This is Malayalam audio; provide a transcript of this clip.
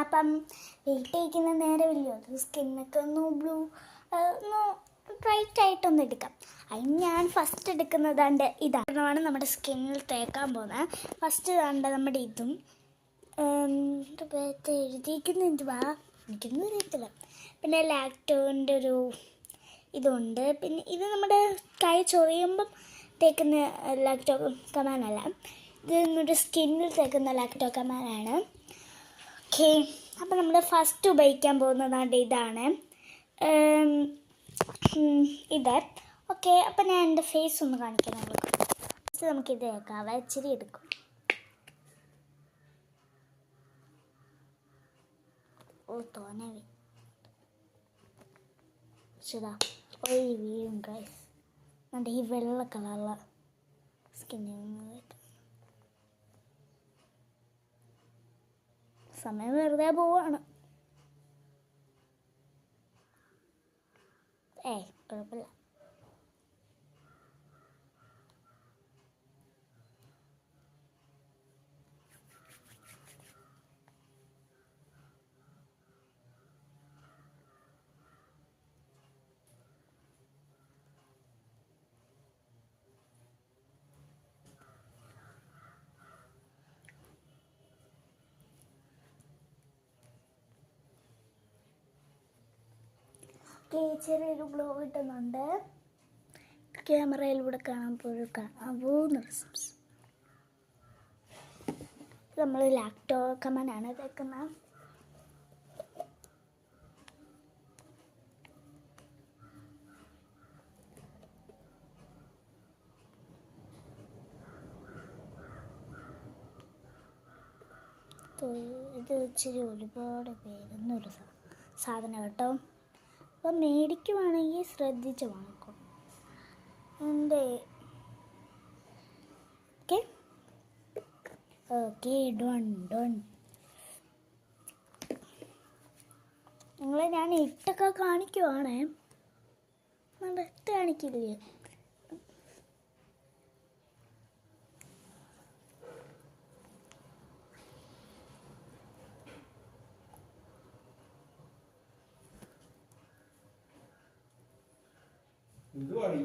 അപ്പം വെയിറ്റ് ചെയ്യിക്കുന്ന നേരമില്ലയോ, അത് സ്കിന്നൊക്കെ ഒന്ന് ഒന്ന് ബ്രൈറ്റ് ആയിട്ടൊന്ന് എടുക്കാം. അതിന് ഞാൻ ഫസ്റ്റ് എടുക്കുന്നത് ഇതാണ് നമ്മുടെ സ്കിന്നിൽ തേക്കാൻ പോകുന്നത്. ഫസ്റ്റ് നമ്മുടെ ഇതും എഴുതിയിരിക്കുന്ന എന്തുവാ എനിക്കൊന്നും അറിയത്തില്ല. പിന്നെ ലാക്ടോൻ്റെ ഒരു ഇതുണ്ട്. പിന്നെ ഇത് നമ്മുടെ കൈ ചൊറിയുമ്പം തേക്കുന്ന ലാക്ടോ കമാനല്ല, ഇത് നമ്മുടെ സ്കിന്നിൽ തേക്കുന്ന ലാക്ടോ കമാനാണ്. ഓക്കെ, അപ്പോൾ നമ്മൾ ഫസ്റ്റ് ഉപയോഗിക്കാൻ പോകുന്നതാണ് ഇതാണ് ഇത്. ഓക്കെ, അപ്പോൾ ഞാൻ എൻ്റെ ഫേസ് ഒന്ന് കാണിക്കാം. നമുക്കിത് കേൾക്കാം, ഇച്ചിരി എടുക്കും. തോന്നെ ശരിയാ ഒരു വീഴും ഗൈസ്. ഈ വെള്ള കളറുള്ള സ്കിന്നിൽ സമയം വെറുതെ പോവാണ്. കുഴപ്പമില്ല. ചെറിയൊരു ഗ്ലോ കിട്ടുന്നുണ്ട്. ക്യാമറയിലൂടെ കാണാൻ നമ്മൾ ലാക്ടോ കമാനാണ് തേക്കുന്നത്. ഇത് ഇച്ചിരി ഒരുപാട് പേരുന്നൊരു സാധനം കേട്ടോ. അപ്പം മേടിക്കുവാണെങ്കിൽ ശ്രദ്ധിച്ച് വാങ്ങിക്കും. Okay done. നിങ്ങളെ ഞാൻ ഇട്ടൊക്കെ കാണിക്കുവാണേ, ഇട്ട് കാണിക്കില്ലേ. എന്തുവാണ്